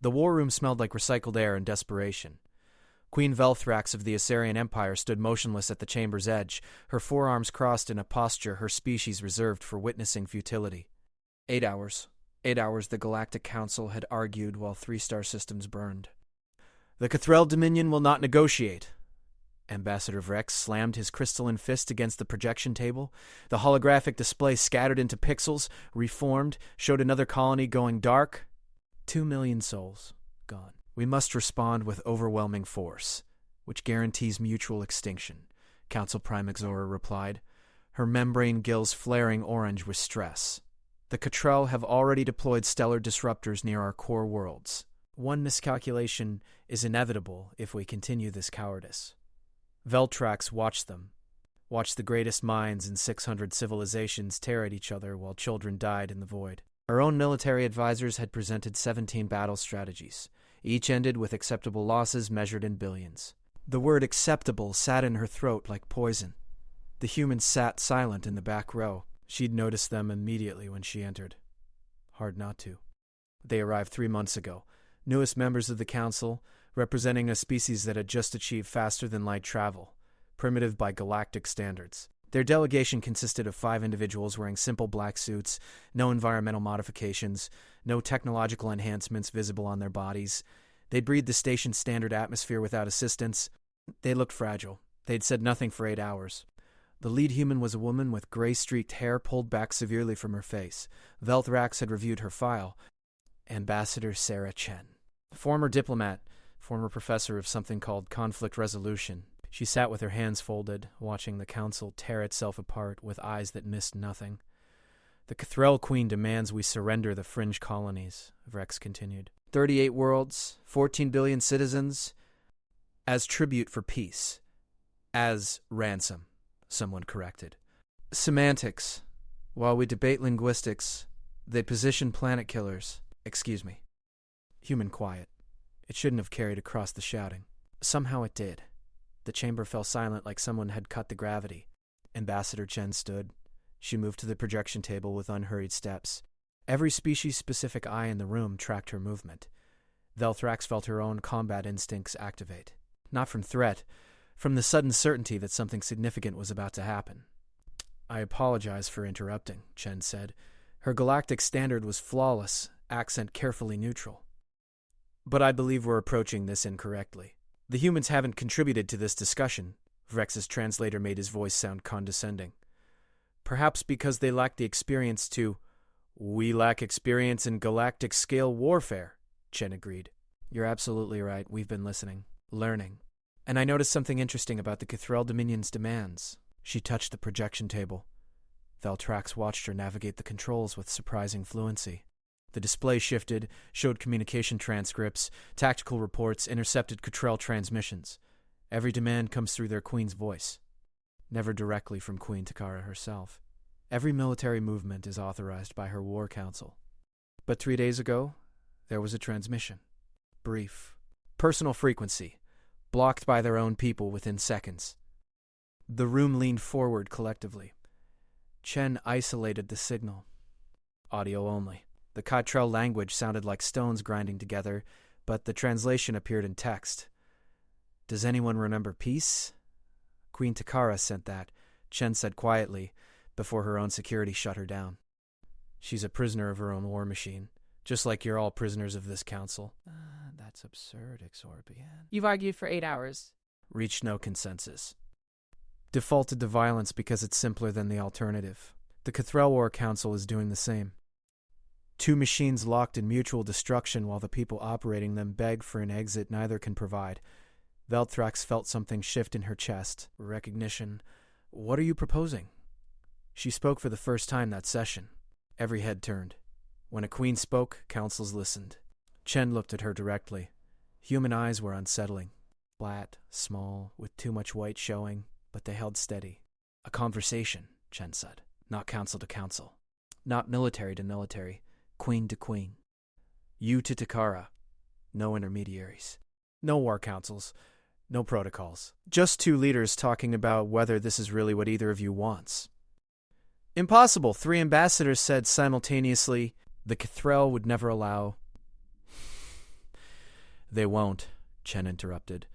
The war room smelled like recycled air and desperation. Queen Velthrax of the Assyrian Empire stood motionless at the chamber's edge, her forearms crossed in a posture her species reserved for witnessing futility. 8 hours. 8 hours the Galactic Council had argued while 3-star systems burned. The Cathrel Dominion will not negotiate. Ambassador Vrex slammed his crystalline fist against the projection table. The holographic display scattered into pixels, reformed, showed another colony going dark. 2 million souls gone. We must respond with overwhelming force, which guarantees mutual extinction, Council Prime Exora replied, her membrane gills flaring orange with stress. The Cathrel have already deployed stellar disruptors near our core worlds. One miscalculation is inevitable if we continue this cowardice. Veltrax watched them, watched the greatest minds in 600 civilizations tear at each other while children died in the void. Our own military advisors had presented 17 battle strategies. Each ended with acceptable losses measured in billions. The word acceptable sat in her throat like poison. The humans sat silent in the back row. She'd noticed them immediately when she entered. Hard not to. They arrived 3 months ago, newest members of the Council, representing a species that had just achieved faster-than-light travel, primitive by galactic standards. Their delegation consisted of 5 individuals wearing simple black suits, no environmental modifications, no technological enhancements visible on their bodies. They'd breathed the station's standard atmosphere without assistance. They looked fragile. They'd said nothing for 8 hours. The lead human was a woman with gray-streaked hair pulled back severely from her face. Velthrax had reviewed her file. Ambassador Sarah Chen. Former diplomat, former professor of something called conflict resolution. She sat with her hands folded, watching the council tear itself apart with eyes that missed nothing. The Cathrel Queen demands we surrender the fringe colonies, Vrex continued. 38 worlds, 14 billion citizens, as tribute for peace. As ransom, someone corrected. Semantics. While we debate linguistics, they position planet killers. Excuse me. Human quiet. It shouldn't have carried across the shouting. Somehow it did. The chamber fell silent like someone had cut the gravity. Ambassador Chen stood. She moved to the projection table with unhurried steps. Every species-specific eye in the room tracked her movement. Velthrax felt her own combat instincts activate. Not from threat, from the sudden certainty that something significant was about to happen. I apologize for interrupting, Chen said. Her galactic standard was flawless, accent carefully neutral. But I believe we're approaching this incorrectly. The humans haven't contributed to this discussion, Vrex's translator made his voice sound condescending. Perhaps because they lack the experience to... We lack experience in galactic-scale warfare, Chen agreed. You're absolutely right. We've been listening, learning. And I noticed something interesting about the Cathrel Dominion's demands. She touched the projection table. Veltrax watched her navigate the controls with surprising fluency. The display shifted, showed communication transcripts, tactical reports, intercepted Cathrel transmissions. Every demand comes through their queen's voice. Never directly from Queen Takara herself. Every military movement is authorized by her war council. But 3 days ago, there was a transmission. Brief. Personal frequency. Blocked by their own people within seconds. The room leaned forward collectively. Chen isolated the signal. Audio only. The Cathrel language sounded like stones grinding together, but the translation appeared in text. Does anyone remember peace? Queen Takara sent that, Chen said quietly, before her own security shut her down. She's a prisoner of her own war machine, just like you're all prisoners of this council. That's absurd, Exorbian. You've argued for 8 hours. Reached no consensus. Defaulted to violence because it's simpler than the alternative. The Cathrel War Council is doing the same. 2 machines locked in mutual destruction while the people operating them beg for an exit neither can provide. Velthrax felt something shift in her chest. Recognition. What are you proposing? She spoke for the first time that session. Every head turned. When a queen spoke, councils listened. Chen looked at her directly. Human eyes were unsettling. Flat, small, with too much white showing, but they held steady. A conversation, Chen said. Not council to council. Not military to military. Queen to queen. You to Takara. No intermediaries. No war councils. No protocols. Just 2 leaders talking about whether this is really what either of you wants. Impossible, 3 ambassadors said simultaneously. The Cathrel would never allow. They won't, Chen interrupted.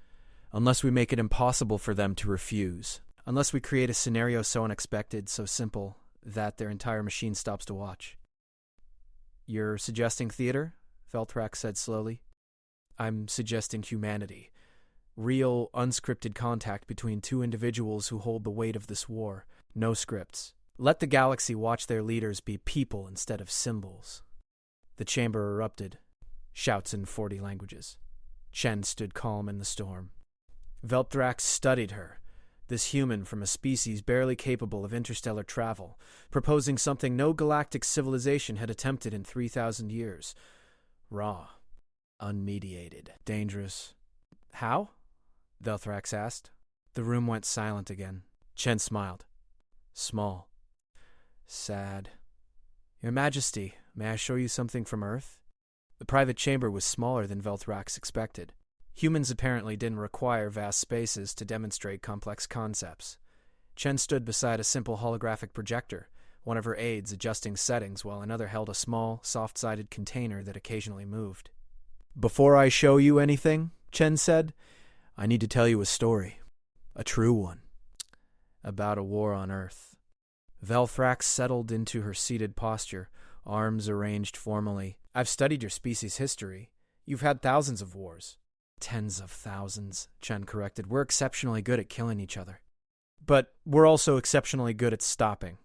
Unless we make it impossible for them to refuse. Unless we create a scenario so unexpected, so simple, that their entire machine stops to watch. You're suggesting theater? Velthrak said slowly. I'm suggesting humanity. Real, unscripted contact between two individuals who hold the weight of this war. No scripts. Let the galaxy watch their leaders be people instead of symbols. The chamber erupted. Shouts in 40 languages. Chen stood calm in the storm. Velthrak studied her, this human from a species barely capable of interstellar travel, proposing something no galactic civilization had attempted in 3,000 years. Raw. Unmediated. Dangerous. How? Velthrax asked. The room went silent again. Chen smiled. Small. Sad. Your Majesty, may I show you something from Earth? The private chamber was smaller than Velthrax expected. Humans apparently didn't require vast spaces to demonstrate complex concepts. Chen stood beside a simple holographic projector, one of her aides adjusting settings while another held a small, soft-sided container that occasionally moved. Before I show you anything, Chen said, I need to tell you a story. A true one. About a war on Earth. Velthrax settled into her seated posture, arms arranged formally. I've studied your species' history. You've had thousands of wars. Tens of thousands, Chen corrected. We're exceptionally good at killing each other. But we're also exceptionally good at stopping.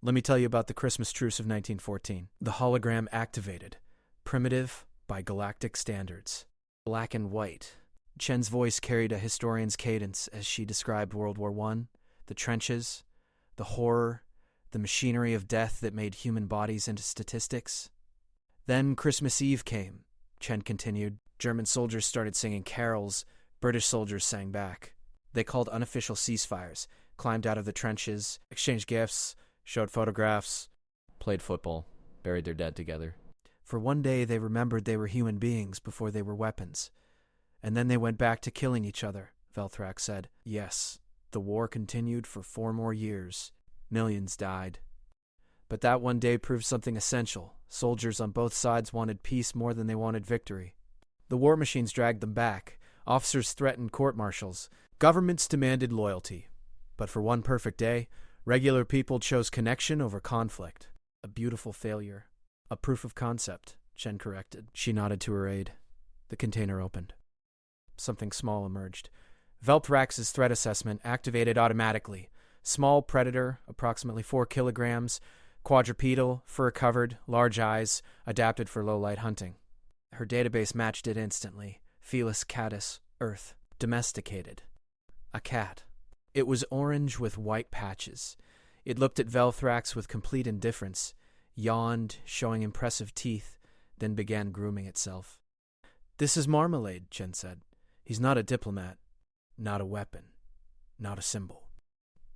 Let me tell you about the Christmas truce of 1914. The hologram activated. Primitive by galactic standards. Black and white. Chen's voice carried a historian's cadence as she described World War I, the trenches, the horror, the machinery of death that made human bodies into statistics. Then Christmas Eve came, Chen continued. German soldiers started singing carols. British soldiers sang back. They called unofficial ceasefires, climbed out of the trenches, exchanged gifts, showed photographs, played football, buried their dead together. For one day they remembered they were human beings before they were weapons. And then they went back to killing each other, Velthrak said. Yes, the war continued for 4 more years. Millions died. But that one day proved something essential. Soldiers on both sides wanted peace more than they wanted victory. The war machines dragged them back. Officers threatened court-martials. Governments demanded loyalty. But for one perfect day, regular people chose connection over conflict. A beautiful failure. A proof of concept, Chen corrected. She nodded to her aide. The container opened. Something small emerged. Velthrax's threat assessment activated automatically. Small predator, approximately 4 kilograms, quadrupedal, fur-covered, large eyes, adapted for low-light hunting. Her database matched it instantly. Felis catus, Earth, domesticated. A cat. It was orange with white patches. It looked at Velthrax with complete indifference, yawned, showing impressive teeth, then began grooming itself. This is Marmalade, Chen said. He's not a diplomat, not a weapon, not a symbol.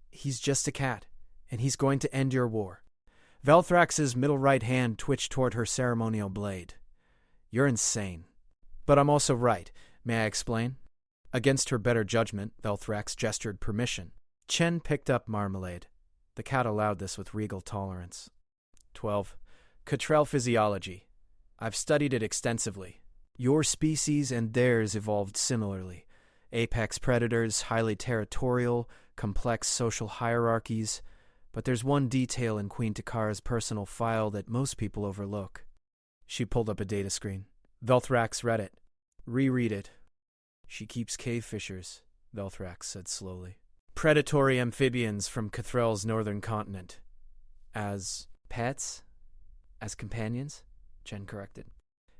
He's just a cat, and he's going to end your war. Velthrax's middle right hand twitched toward her ceremonial blade. You're insane. But I'm also right. May I explain? Against her better judgment, Velthrax gestured permission. Chen picked up Marmalade. The cat allowed this with regal tolerance. 12. Cottrell physiology. I've studied it extensively. Your species and theirs evolved similarly. Apex predators, highly territorial, complex social hierarchies. But there's one detail in Queen Takara's personal file that most people overlook. She pulled up a data screen. Velthrax read it. Reread it. She keeps cave fishers, Velthrax said slowly. Predatory amphibians from Cottrell's northern continent. As pets? As companions? Chen corrected.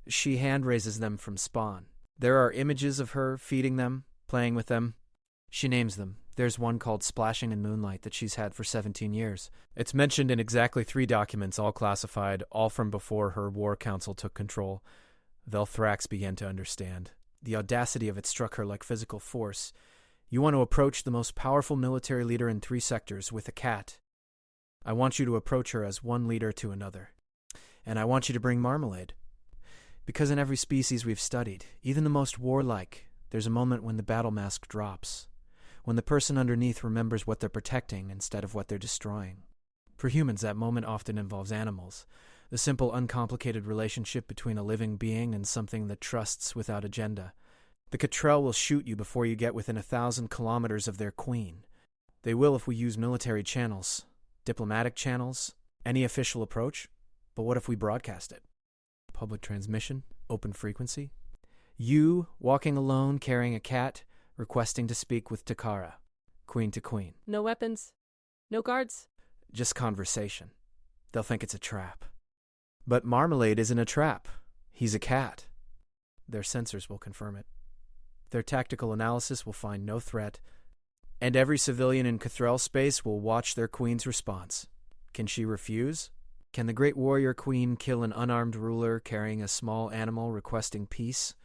She hand-raises them from spawn. There are images of her feeding them, playing with them. She names them. There's one called Splashing in Moonlight that she's had for 17 years. It's mentioned in exactly 3 documents, all classified, all from before her war council took control. Velthrax began to understand. The audacity of it struck her like physical force. You want to approach the most powerful military leader in 3 sectors with a cat. I want you to approach her as one leader to another. And I want you to bring Marmalade. Because in every species we've studied, even the most warlike, there's a moment when the battle mask drops. When the person underneath remembers what they're protecting instead of what they're destroying. For humans, that moment often involves animals. The simple, uncomplicated relationship between a living being and something that trusts without agenda. The Cottrell will shoot you before you get within 1,000 kilometers of their queen. They will if we use military channels, diplomatic channels, any official approach. But what if we broadcast it? Public transmission, open frequency. You, walking alone, carrying a cat, requesting to speak with Takara, queen to queen. No weapons. No guards. Just conversation. They'll think it's a trap. But Marmalade isn't a trap. He's a cat. Their sensors will confirm it. Their tactical analysis will find no threat, and every civilian in Cottrell space will watch their queen's response. Can she refuse? Can the great warrior queen kill an unarmed ruler carrying a small animal requesting peace?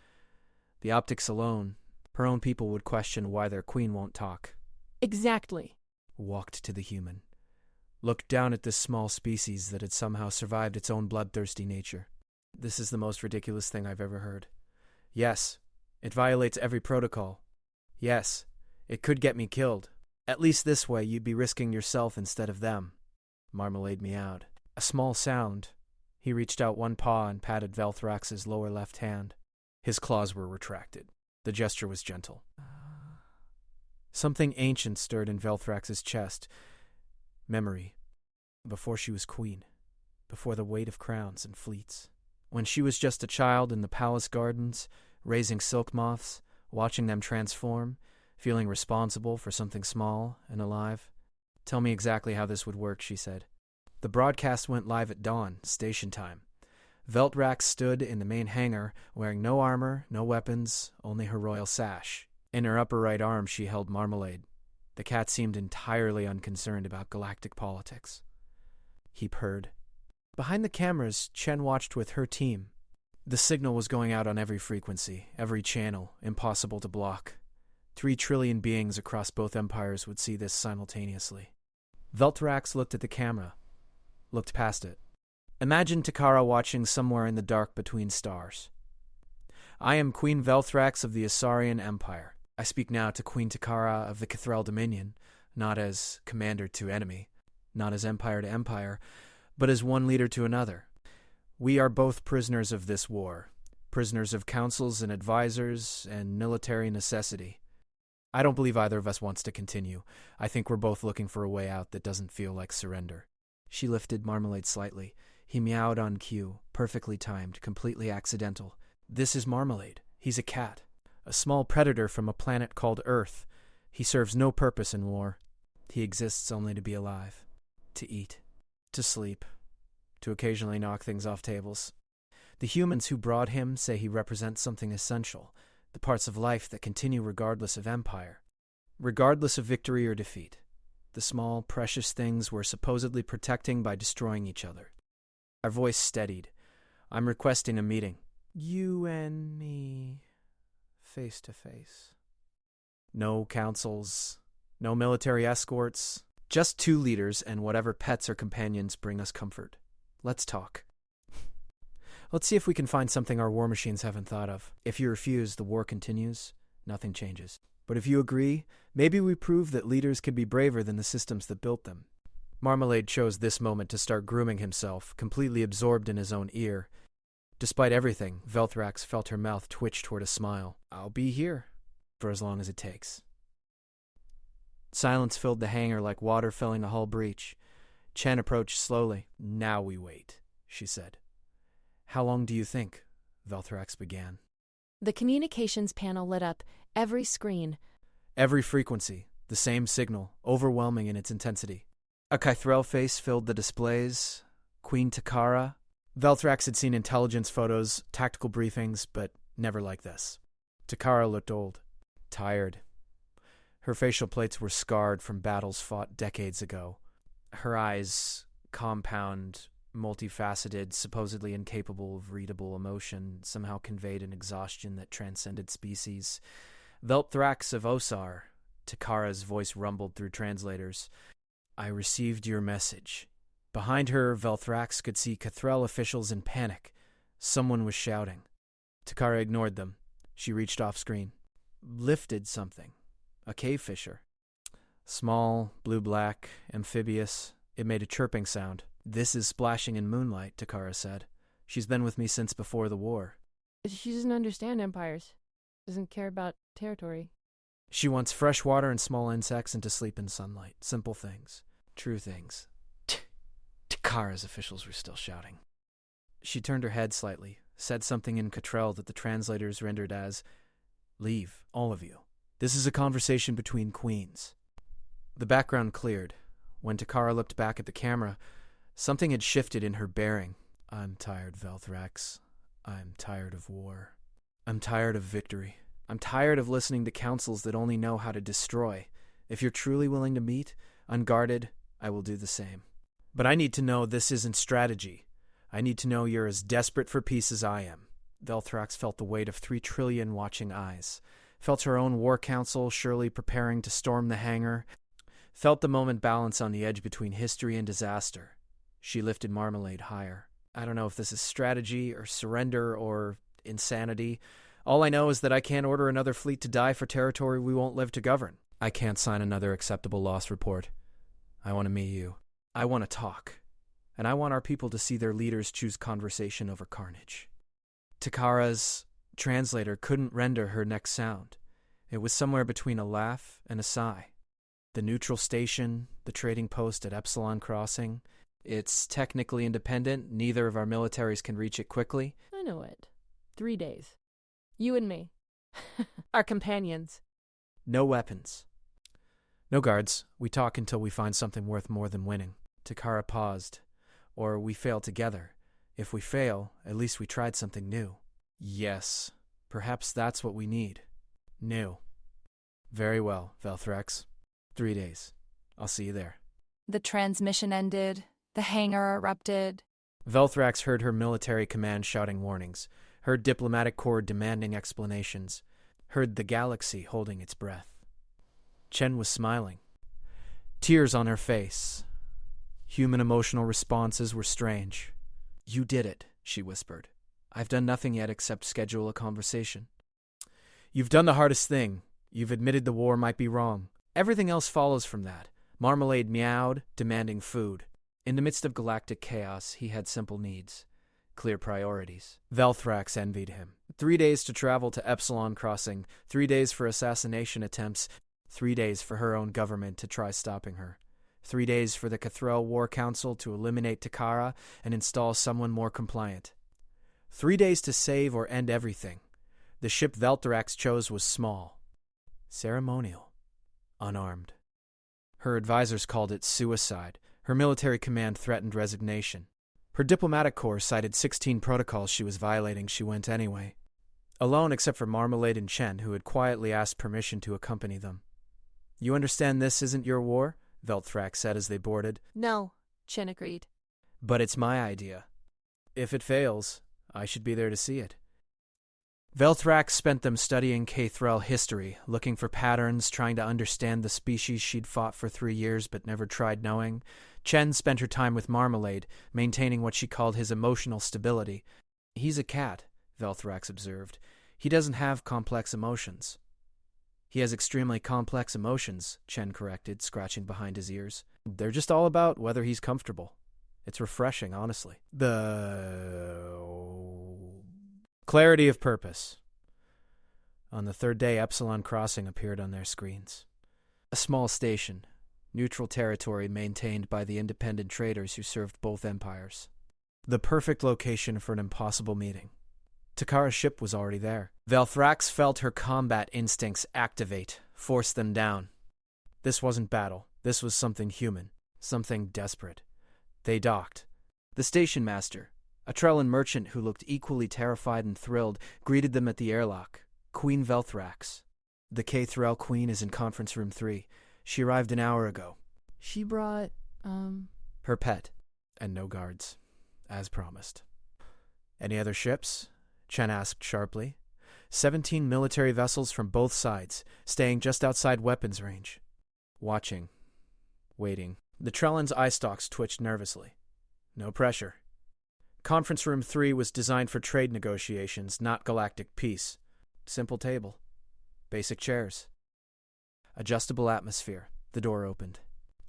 The optics alone, her own people would question why their queen won't talk. Exactly. Walked to the human. Looked down at this small species that had somehow survived its own bloodthirsty nature. This is the most ridiculous thing I've ever heard. Yes, it violates every protocol. Yes, it could get me killed. At least this way you'd be risking yourself instead of them. Marmalade meowed. A small sound. He reached out one paw and patted Velthrax's lower left hand. His claws were retracted. The gesture was gentle. Something ancient stirred in Velthrax's chest. Memory. Before she was queen. Before the weight of crowns and fleets. When she was just a child in the palace gardens, raising silk moths, watching them transform, feeling responsible for something small and alive. Tell me exactly how this would work, she said. The broadcast went live at dawn, station time. Velthrax stood in the main hangar, wearing no armor, no weapons, only her royal sash. In her upper right arm she held Marmalade. The cat seemed entirely unconcerned about galactic politics. He purred. Behind the cameras, Chen watched with her team. The signal was going out on every frequency, every channel, impossible to block. 3 trillion beings across both empires would see this simultaneously. Velthrax looked at the camera, looked past it. Imagine Takara watching somewhere in the dark between stars. I am Queen Velthrax of the Asarian Empire. I speak now to Queen Takara of the Cottrell Dominion, not as commander to enemy, not as empire to empire, but as one leader to another. We are both prisoners of this war, prisoners of councils and advisors and military necessity. I don't believe either of us wants to continue. I think we're both looking for a way out that doesn't feel like surrender. She lifted Marmalade slightly. He meowed on cue, perfectly timed, completely accidental. This is Marmalade. He's a cat. A small predator from a planet called Earth. He serves no purpose in war. He exists only to be alive. To eat. To sleep. To occasionally knock things off tables. The humans who brought him say he represents something essential, the parts of life that continue regardless of empire, regardless of victory or defeat, the small, precious things we're supposedly protecting by destroying each other. Our voice steadied. I'm requesting a meeting. You and me, face to face. No councils, no military escorts, just 2 leaders and whatever pets or companions bring us comfort. Let's talk. Let's see if we can find something our war machines haven't thought of. If you refuse, the war continues. Nothing changes. But if you agree, maybe we prove that leaders can be braver than the systems that built them. Marmalade chose this moment to start grooming himself, completely absorbed in his own ear. Despite everything, Velthrax felt her mouth twitch toward a smile. I'll be here, for as long as it takes. Silence filled the hangar like water filling a hull breach. Chen approached slowly. Now we wait, she said. How long do you think? Velthrax began. The communications panel lit up, every screen. Every frequency, the same signal, overwhelming in its intensity. A Cottrell face filled the displays. Queen Takara. Velthrax had seen intelligence photos, tactical briefings, but never like this. Takara looked old, tired. Her facial plates were scarred from battles fought decades ago. Her eyes, compound, multifaceted, supposedly incapable of readable emotion, somehow conveyed an exhaustion that transcended species. Velthrax of Osar, Takara's voice rumbled through translators. I received your message. Behind her, Velthrax could see Cottrell officials in panic. Someone was shouting. Takara ignored them. She reached off screen. Lifted something. A cave fisher. Small, blue-black, amphibious. It made a chirping sound. This is splashing in moonlight, Takara said. She's been with me since before the war. She doesn't understand empires. Doesn't care about territory. She wants fresh water and small insects and to sleep in sunlight. Simple things. True things. Takara's officials were still shouting. She turned her head slightly, said something in Cottrell that the translators rendered as, "Leave, all of you. This is a conversation between queens." The background cleared. When Takara looked back at the camera, something had shifted in her bearing. "I'm tired, Velthrax. I'm tired of war. I'm tired of victory. I'm tired of listening to councils that only know how to destroy. If you're truly willing to meet, unguarded, I will do the same. But I need to know this isn't strategy. I need to know you're as desperate for peace as I am." Velthrax felt the weight of 3 trillion watching eyes, felt her own war council surely preparing to storm the hangar, felt the moment balance on the edge between history and disaster. She lifted Marmalade higher. "I don't know if this is strategy or surrender or insanity. All I know is that I can't order another fleet to die for territory we won't live to govern. I can't sign another acceptable loss report. I want to meet you. I want to talk. And I want our people to see their leaders choose conversation over carnage." Takara's translator couldn't render her next sound. It was somewhere between a laugh and a sigh. The neutral station, the trading post at Epsilon Crossing, it's technically independent. Neither of our militaries can reach it quickly. I know it. 3 days. You and me. Our companions. No weapons. No guards. We talk until we find something worth more than winning. Takara paused. Or we fail together. If we fail, at least we tried something new. Yes. Perhaps that's what we need. New. Very well, Velthrax. 3 days. I'll see you there. The transmission ended. The hangar erupted. Velthrax heard her military command shouting warnings, heard diplomatic corps demanding explanations, heard the galaxy holding its breath. Chen was smiling. Tears on her face. Human emotional responses were strange. "You did it," she whispered. "I've done nothing yet except schedule a conversation." "You've done the hardest thing. You've admitted the war might be wrong. Everything else follows from that." Marmalade meowed, demanding food. In the midst of galactic chaos, he had simple needs. Clear priorities. Velthrax envied him. 3 days to travel to Epsilon Crossing, 3 days for assassination attempts, 3 days for her own government to try stopping her. 3 days for the Cothrell War Council to eliminate Takara and install someone more compliant. 3 days to save or end everything. The ship Velthrax chose was small. Ceremonial. Unarmed. Her advisors called it suicide. Her military command threatened resignation. Her diplomatic corps cited 16 protocols she was violating. She went anyway. Alone except for Marmalade and Chen, who had quietly asked permission to accompany them. "You understand this isn't your war?" Velthrax said as they boarded. No, Chen agreed. "But it's my idea. If it fails, I should be there to see it." Velthrax spent them studying Cathrell history, looking for patterns, trying to understand the species she'd fought for 3 years but never tried knowing. Chen spent her time with Marmalade, maintaining what she called his emotional stability. "He's a cat," Velthrax observed. "He doesn't have complex emotions." "He has extremely complex emotions," Chen corrected, scratching behind his ears. "They're just all about whether he's comfortable. It's refreshing, honestly." Clarity of purpose. On the 3rd day, Epsilon Crossing appeared on their screens. A small station, neutral territory maintained by the independent traders who served both empires. The perfect location for an impossible meeting. Takara's ship was already there. Velthrax felt her combat instincts activate, force them down. This wasn't battle. This was something human, something desperate. They docked. The station master, a Trellan merchant who looked equally terrified and thrilled, greeted them at the airlock. Queen Velthrax. "The Cathrell Queen is in Conference Room 3. She arrived an hour ago." She brought, Her pet, and no guards, as promised. "Any other ships?" Chen asked sharply. 17 military vessels from both sides, staying just outside weapons range. Watching. Waiting. The Trellan's eye stalks twitched nervously. No pressure. Conference Room 3 was designed for trade negotiations, not galactic peace. Simple table. Basic chairs. Adjustable atmosphere. The door opened.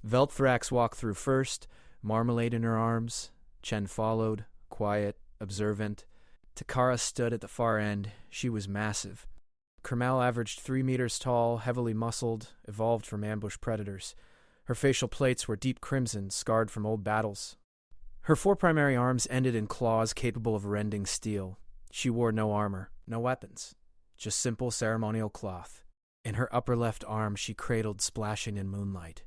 Velthrax walked through first, Marmalade in her arms. Chen followed, quiet, observant. Takara stood at the far end. She was massive. Kermel averaged 3 meters tall, heavily muscled, evolved from ambush predators. Her facial plates were deep crimson, scarred from old battles. Her 4 primary arms ended in claws capable of rending steel. She wore no armor, no weapons, just simple ceremonial cloth. In her upper left arm she cradled splashing in moonlight.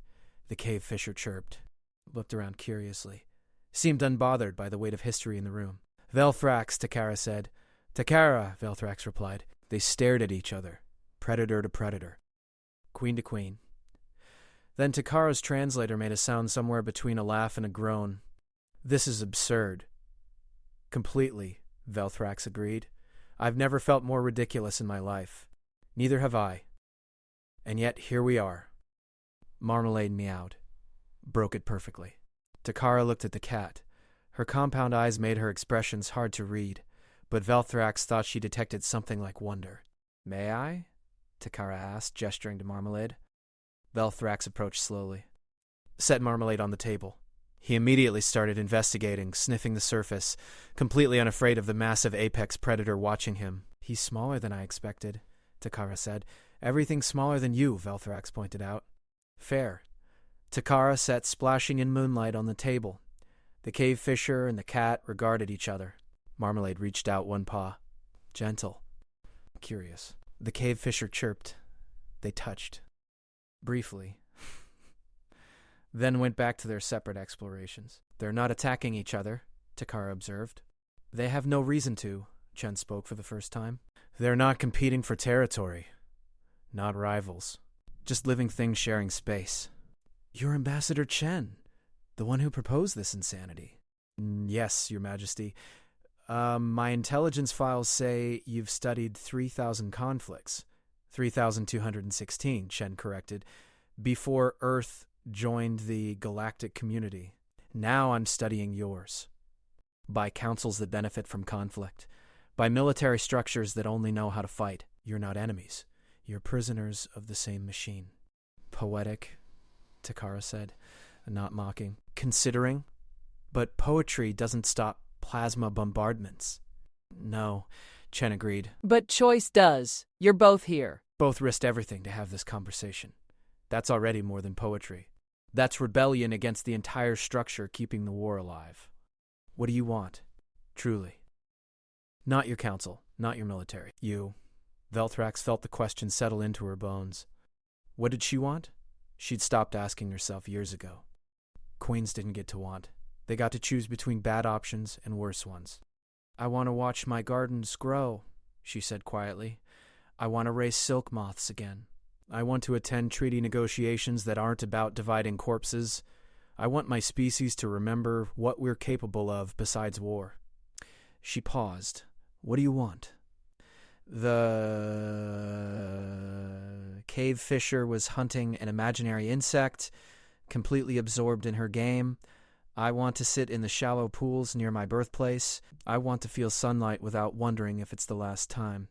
The cave fisher chirped, looked around curiously, seemed unbothered by the weight of history in the room. "Velthrax," Takara said. "Takara," Velthrax replied. They stared at each other, predator to predator, queen to queen. Then Takara's translator made a sound somewhere between a laugh and a groan. "This is absurd." "Completely," Velthrax agreed. "I've never felt more ridiculous in my life. Neither have I. And yet here we are." Marmalade meowed. Broke it perfectly. Takara looked at the cat. Her compound eyes made her expressions hard to read, but Velthrax thought she detected something like wonder. "May I?" Takara asked, gesturing to Marmalade. Velthrax approached slowly. Set Marmalade on the table. He immediately started investigating, sniffing the surface, completely unafraid of the massive apex predator watching him. "He's smaller than I expected," Takara said. "Everything's smaller than you," Velthrax pointed out. "Fair." Takara sat splashing in moonlight on the table. The cave fisher and the cat regarded each other. Marmalade reached out one paw. "Gentle." "Curious." The cave fisher chirped. They touched. Briefly. Then went back to their separate explorations. "They're not attacking each other," Takara observed. "They have no reason to," Chen spoke for the first time. "They're not competing for territory. Not rivals. Just living things sharing space." "You're Ambassador Chen, the one who proposed this insanity." "Yes, Your Majesty. My intelligence files say you've studied 3,000 conflicts. 3,216, Chen corrected, before Earth joined the galactic community. Now I'm studying yours. By councils that benefit from conflict. By military structures that only know how to fight. You're not enemies. You're prisoners of the same machine." "Poetic," Takara said, not mocking. "Considering? But poetry doesn't stop plasma bombardments." "No," Chen agreed. But choice does. You're both here. "Both risked everything to have this conversation. That's already more than poetry. That's rebellion against the entire structure keeping the war alive. What do you want? Truly. Not your council, not your military. You." Velthrax felt the question settle into her bones. What did she want? She'd stopped asking herself years ago. Queens didn't get to want. They got to choose between bad options and worse ones. "I want to watch my gardens grow," she said quietly. "I want to raise silk moths again. I want to attend treaty negotiations that aren't about dividing corpses. I want my species to remember what we're capable of besides war." She paused. "What do you want?" The cave fisher was hunting an imaginary insect, completely absorbed in her game. "I want to sit in the shallow pools near my birthplace. I want to feel sunlight without wondering if it's the last time.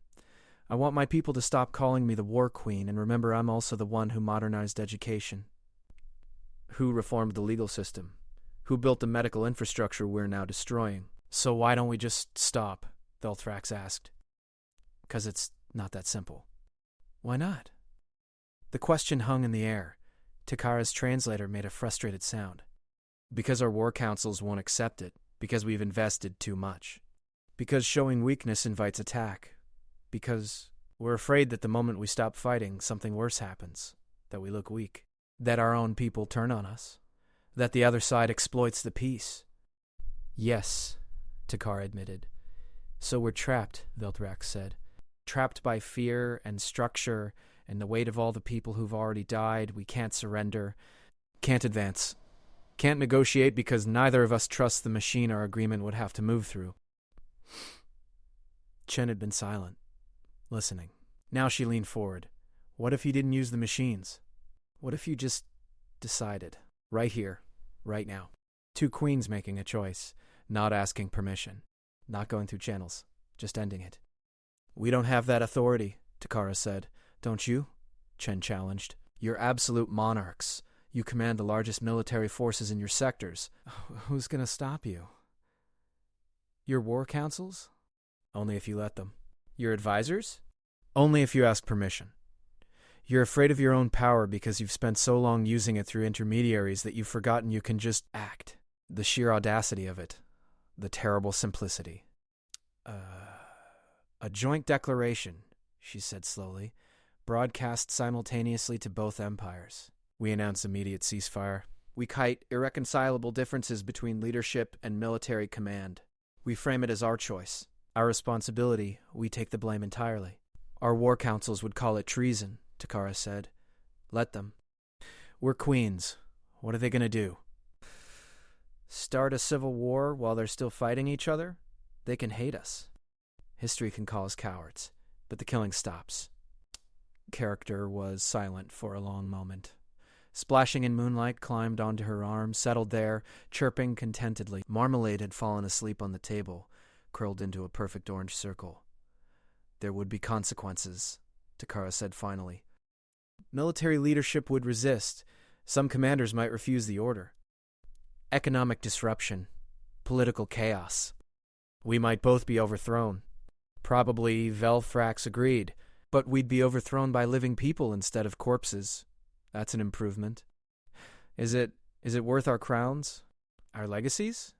I want my people to stop calling me the War Queen and remember I'm also the one who modernized education, who reformed the legal system, who built the medical infrastructure we're now destroying." "So why don't we just stop?" Velthrax asked. "'Cause it's not that simple." "Why not?" The question hung in the air. Takara's translator made a frustrated sound. "Because our war councils won't accept it. Because we've invested too much. Because showing weakness invites attack. Because we're afraid that the moment we stop fighting, something worse happens. That we look weak. That our own people turn on us. That the other side exploits the peace." "Yes," Takara admitted. "So we're trapped," Velthrax said. "Trapped by fear and structure and the weight of all the people who've already died. We can't surrender. Can't advance. Can't negotiate because neither of us trusts the machine our agreement would have to move through." Chen had been silent, listening. Now she leaned forward. "What if you didn't use the machines? What if you just decided? Right here, right now. 2 queens making a choice, not asking permission, not going through channels, just ending it." "We don't have that authority," Takara said. "Don't you?" Chen challenged. "You're absolute monarchs. You command the largest military forces in your sectors. Who's going to stop you? Your war councils? Only if you let them. Your advisors? Only if you ask permission. You're afraid of your own power because you've spent so long using it through intermediaries that you've forgotten you can just act. The sheer audacity of it. The terrible simplicity. A joint declaration, she said slowly, broadcast simultaneously to both empires. We announce immediate ceasefire. We kite irreconcilable differences between leadership and military command. We frame it as our choice. Our responsibility, we take the blame entirely. Our war councils would call it treason, Takara said. Let them. We're queens. What are they going to do? Start a civil war while they're still fighting each other? They can hate us. History can call us cowards, but the killing stops. Character was silent for a long moment. Splashing in moonlight climbed onto her arm, settled there, chirping contentedly. Marmalade had fallen asleep on the table, curled into a perfect orange circle. There would be consequences, Takara said finally. Military leadership would resist. Some commanders might refuse the order. Economic disruption. Political chaos. We might both be overthrown. Probably Velthrax agreed, but we'd be overthrown by living people instead of corpses. That's an improvement. Is it worth our crowns? Our legacies?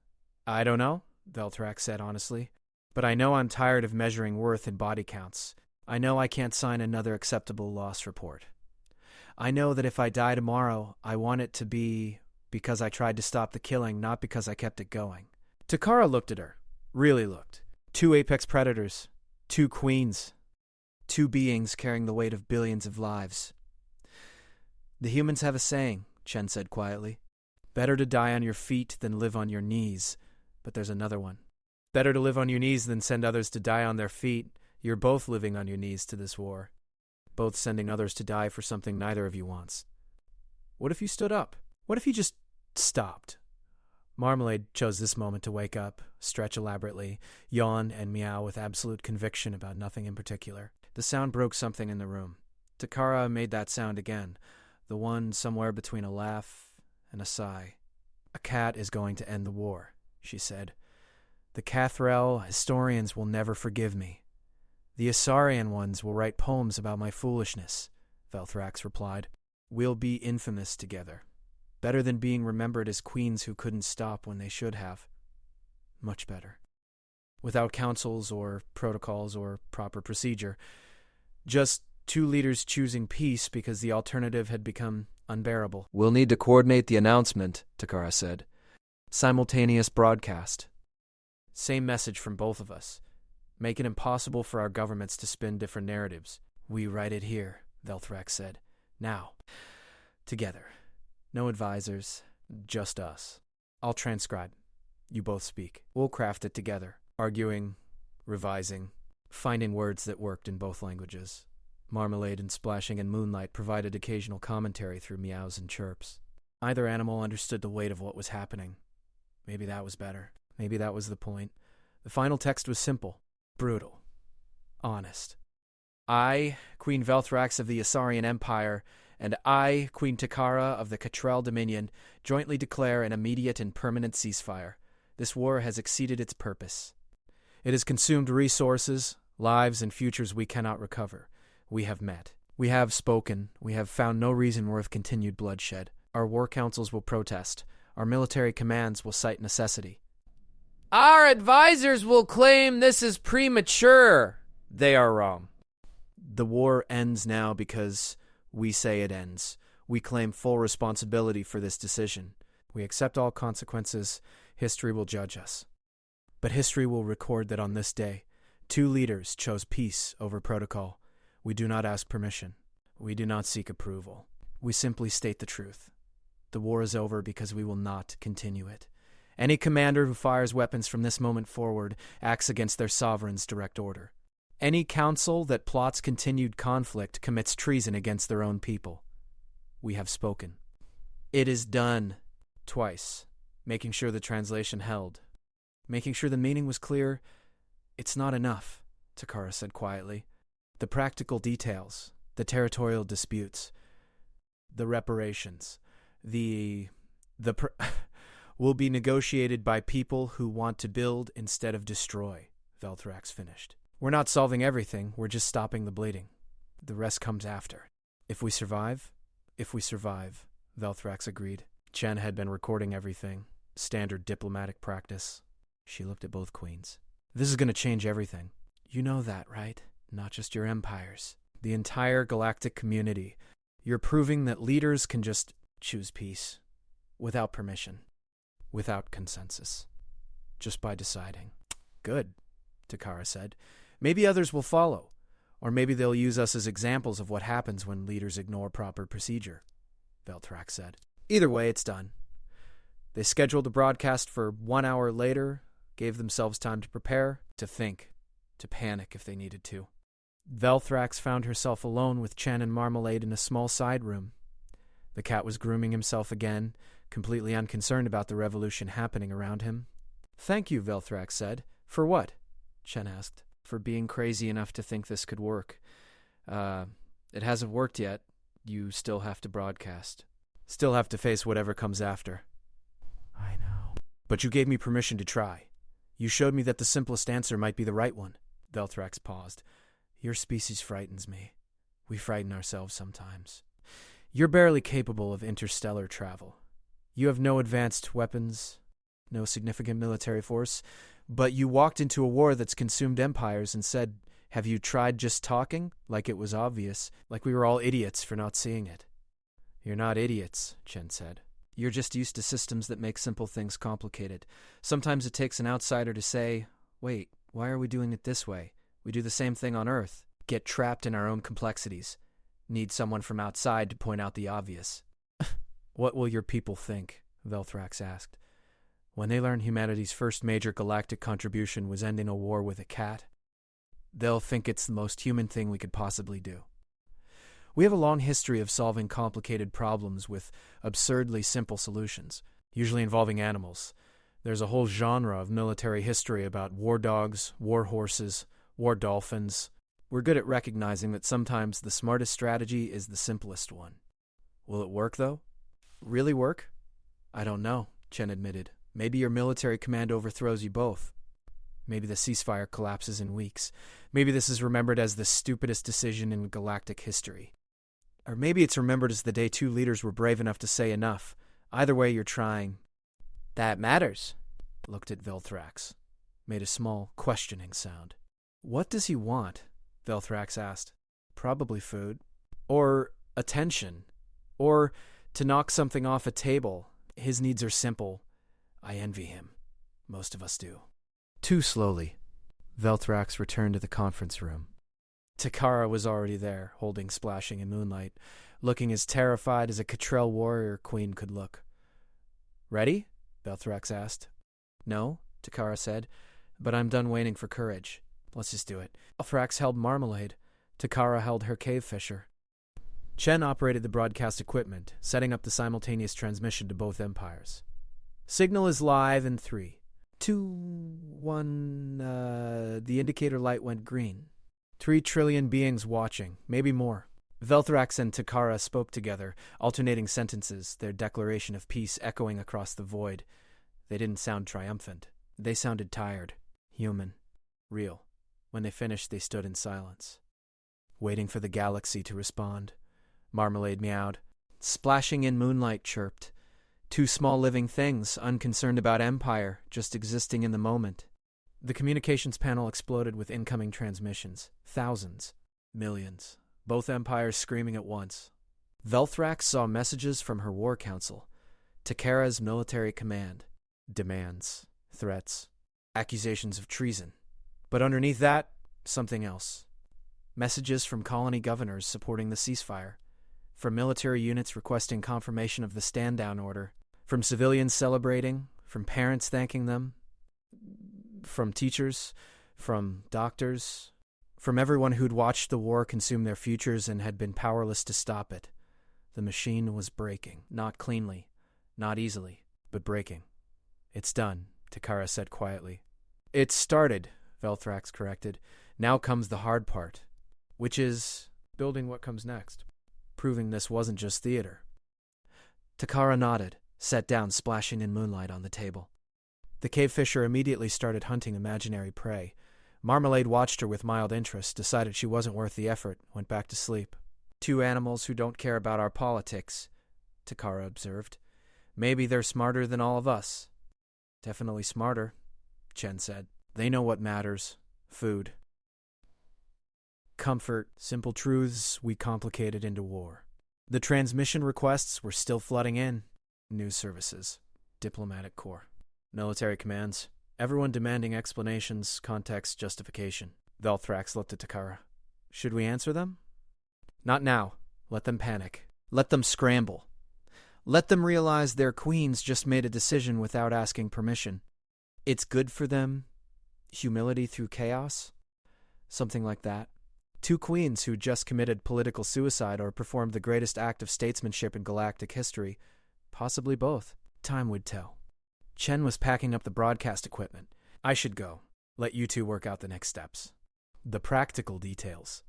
I don't know, Velthrax said honestly. But I know I'm tired of measuring worth in body counts. I know I can't sign another acceptable loss report. I know that if I die tomorrow, I want it to be because I tried to stop the killing, not because I kept it going. Takara looked at her. Really looked. 2 apex predators. 2 queens. 2 beings carrying the weight of billions of lives. The humans have a saying, Chen said quietly. Better to die on your feet than live on your knees. But there's another one. Better to live on your knees than send others to die on their feet. You're both living on your knees to this war. Both sending others to die for something neither of you wants. What if you stood up? What if you just stopped? Marmalade chose this moment to wake up, stretch elaborately, yawn, and meow with absolute conviction about nothing in particular. The sound broke something in the room. Takara made that sound again, the one somewhere between a laugh and a sigh. A cat is going to end the war, she said. The Cathrel historians will never forgive me. The Asarian ones will write poems about my foolishness, Velthrax replied. We'll be infamous together. Better than being remembered as queens who couldn't stop when they should have. Much better. Without councils or protocols or proper procedure. Just 2 leaders choosing peace because the alternative had become unbearable. We'll need to coordinate the announcement, Takara said. Simultaneous broadcast. Same message from both of us. Make it impossible for our governments to spin different narratives. We write it here, Velthrax said. Now. Together. No advisors, just us. I'll transcribe. You both speak. We'll craft it together, arguing, revising, finding words that worked in both languages. Marmalade and Splashing in Moonlight provided occasional commentary through meows and chirps. Either animal understood the weight of what was happening. Maybe that was better. Maybe that was the point. The final text was simple, brutal, honest. I, Queen Velthrax of the Asarian Empire, and I, Queen Takara of the Catrell Dominion, jointly declare an immediate and permanent ceasefire. This war has exceeded its purpose. It has consumed resources, lives, and futures we cannot recover. We have met. We have spoken. We have found no reason worth continued bloodshed. Our war councils will protest. Our military commands will cite necessity. Our advisors will claim this is premature. They are wrong. The war ends now because we say it ends. We claim full responsibility for this decision. We accept all consequences. History will judge us. But history will record that on this day, 2 leaders chose peace over protocol. We do not ask permission. We do not seek approval. We simply state the truth. The war is over because we will not continue it. Any commander who fires weapons from this moment forward acts against their sovereign's direct order. Any council that plots continued conflict commits treason against their own people. We have spoken. It is done. Twice. Making sure the translation held. Making sure the meaning was clear. It's not enough, Takara said quietly. The practical details, the territorial disputes, the reparations, will be negotiated by people who want to build instead of destroy, Velthrax finished. We're not solving everything, we're just stopping the bleeding. The rest comes after. If we survive, Velthrax agreed. Chen had been recording everything. Standard diplomatic practice. She looked at both queens. This is going to change everything. You know that, right? Not just your empires. The entire galactic community. You're proving that leaders can just choose peace. Without permission. Without consensus. Just by deciding. Good, Takara said. Maybe others will follow. Or maybe they'll use us as examples of what happens when leaders ignore proper procedure, Velthrax said. Either way, it's done. They scheduled the broadcast for 1 hour later, gave themselves time to prepare, to think, to panic if they needed to. Velthrax found herself alone with Chen and Marmalade in a small side room. The cat was grooming himself again, completely unconcerned about the revolution happening around him. Thank you, Velthrax said. For what? Chen asked. For being crazy enough to think this could work. It hasn't worked yet. You still have to broadcast. Still have to face whatever comes after. I know. But you gave me permission to try. You showed me that the simplest answer might be the right one. Velthrax paused. Your species frightens me. We frighten ourselves sometimes. You're barely capable of interstellar travel. You have no advanced weapons, no significant military force, but you walked into a war that's consumed empires and said, have you tried just talking? Like it was obvious, like we were all idiots for not seeing it. You're not idiots, Chen said. You're just used to systems that make simple things complicated. Sometimes it takes an outsider to say, wait, why are we doing it this way? We do the same thing on Earth. Get trapped in our own complexities. Need someone from outside to point out the obvious. What will your people think? Velthrax asked. When they learn humanity's first major galactic contribution was ending a war with a cat, they'll think it's the most human thing we could possibly do. We have a long history of solving complicated problems with absurdly simple solutions, usually involving animals. There's a whole genre of military history about war dogs, war horses, war dolphins. We're good at recognizing that sometimes the smartest strategy is the simplest one. Will it work, though? Really work? I don't know, Chen admitted. Maybe your military command overthrows you both. Maybe the ceasefire collapses in weeks. Maybe this is remembered as the stupidest decision in galactic history. Or maybe it's remembered as the day 2 leaders were brave enough to say enough. Either way, you're trying. That matters. Looked at Velthrax. Made a small, questioning sound. What does he want? Velthrax asked. Probably food. Or attention. Or to knock something off a table. His needs are simple. I envy him. Most of us do. Too slowly, Velthrax returned to the conference room. Takara was already there, holding Splashing in moonlight, looking as terrified as a Cottrell warrior queen could look. Ready? Velthrax asked. No, Takara said, but I'm done waiting for courage. Let's just do it. Velthrax held Marmalade. Takara held her cave fisher. Chen operated the broadcast equipment, setting up the simultaneous transmission to both empires. Signal is live in 3, 2, 1, the indicator light went green. 3 trillion beings watching, maybe more. Velthrax and Takara spoke together, alternating sentences, their declaration of peace echoing across the void. They didn't sound triumphant. They sounded tired, human, real. When they finished, they stood in silence, waiting for the galaxy to respond. Marmalade meowed. Splashing in moonlight chirped. 2 small living things, unconcerned about empire, just existing in the moment. The communications panel exploded with incoming transmissions. Thousands. Millions. Both empires screaming at once. Velthrax saw messages from her war council. Takara's military command. Demands. Threats. Accusations of treason. But underneath that, something else. Messages from colony governors supporting the ceasefire. From military units requesting confirmation of the stand-down order. From civilians celebrating. From parents thanking them. From teachers, from doctors, from everyone who'd watched the war consume their futures and had been powerless to stop it. The machine was breaking, not cleanly, not easily, but breaking. It's done, Takara said quietly. It's started, Velthrax corrected. Now comes the hard part, which is building what comes next, proving this wasn't just theater. Takara nodded, sat down, splashing in moonlight on the table. The cave fisher immediately started hunting imaginary prey. Marmalade watched her with mild interest, decided she wasn't worth the effort, went back to sleep. Two animals who don't care about our politics, Takara observed. Maybe they're smarter than all of us. Definitely smarter, Chen said. They know what matters. Food. Comfort, simple truths we complicated into war. The transmission requests were still flooding in. News services, diplomatic corps, military commands, everyone demanding explanations, context, justification. Velthrax looked at Takara. Should we answer them? Not now. Let them panic. Let them scramble. Let them realize their queens just made a decision without asking permission. It's good for them. Humility through chaos? Something like that. Two queens who just committed political suicide or performed the greatest act of statesmanship in galactic history. Possibly both. Time would tell. Chen was packing up the broadcast equipment. I should go. Let you two work out the next steps. The practical details.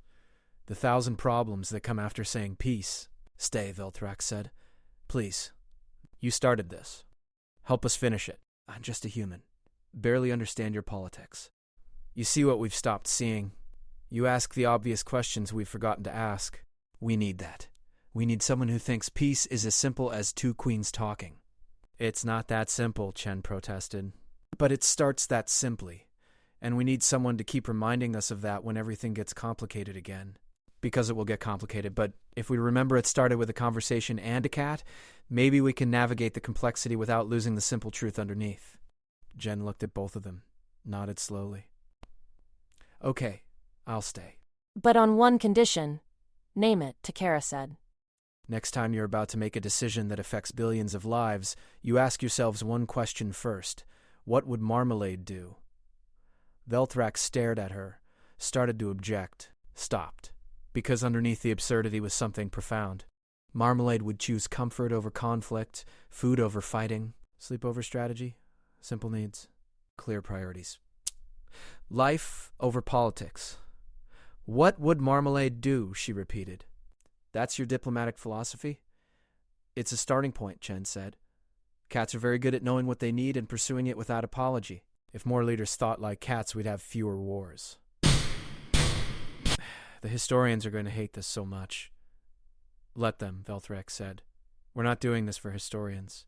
The 1,000 problems that come after saying peace. Stay, Velthrax said. Please. You started this. Help us finish it. I'm just a human. Barely understand your politics. You see what we've stopped seeing. You ask the obvious questions we've forgotten to ask. We need that. We need someone who thinks peace is as simple as two queens talking. It's not that simple, Chen protested. But it starts that simply. And we need someone to keep reminding us of that when everything gets complicated again. Because it will get complicated, but if we remember it started with a conversation and a cat, maybe we can navigate the complexity without losing the simple truth underneath. Jen looked at both of them, nodded slowly. Okay, I'll stay. But on one condition. Name it, Takara said. Next time you're about to make a decision that affects billions of lives, you ask yourselves one question first. What would Marmalade do? Velthrax stared at her, started to object, stopped. Because underneath the absurdity was something profound. Marmalade would choose comfort over conflict, food over fighting, sleep over strategy, simple needs, clear priorities. Life over politics. What would Marmalade do, she repeated. That's your diplomatic philosophy? It's a starting point, Chen said. Cats are very good at knowing what they need and pursuing it without apology. If more leaders thought like cats, we'd have fewer wars. The historians are going to hate this so much. Let them, Velthrax said. We're not doing this for historians.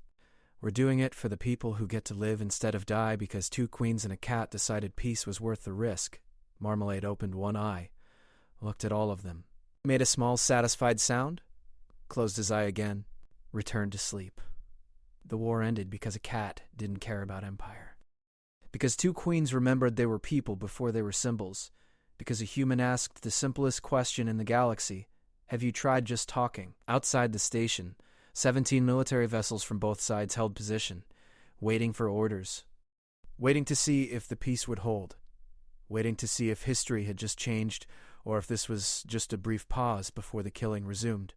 We're doing it for the people who get to live instead of die because two queens and a cat decided peace was worth the risk. Marmalade opened one eye, looked at all of them, made a small satisfied sound, closed his eye again, returned to sleep. The war ended because a cat didn't care about empire. Because two queens remembered they were people before they were symbols. Because a human asked the simplest question in the galaxy, have you tried just talking? Outside the station, 17 military vessels from both sides held position, waiting for orders, waiting to see if the peace would hold, waiting to see if history had just changed or if this was just a brief pause before the killing resumed.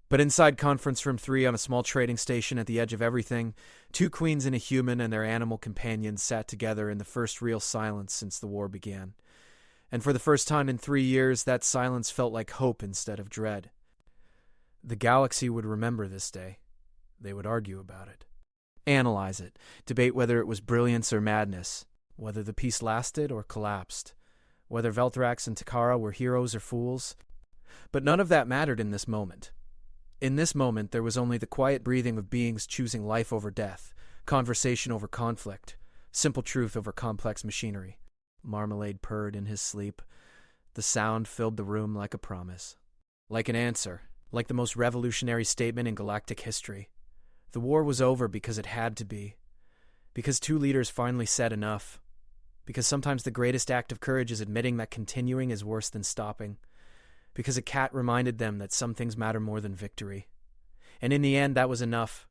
But inside Conference Room 3 on a small trading station at the edge of everything, two queens and a human and their animal companions sat together in the first real silence since the war began. And for the first time in 3 years, that silence felt like hope instead of dread. The galaxy would remember this day. They would argue about it. Analyze it. Debate whether it was brilliance or madness. Whether the peace lasted or collapsed. Whether Velthrax and Takara were heroes or fools. But none of that mattered in this moment. In this moment, there was only the quiet breathing of beings choosing life over death, conversation over conflict, simple truth over complex machinery. Marmalade purred in his sleep. The sound filled the room like a promise. Like an answer. Like the most revolutionary statement in galactic history. The war was over because it had to be. Because two leaders finally said enough. Because sometimes the greatest act of courage is admitting that continuing is worse than stopping. Because a cat reminded them that some things matter more than victory. And in the end, that was enough.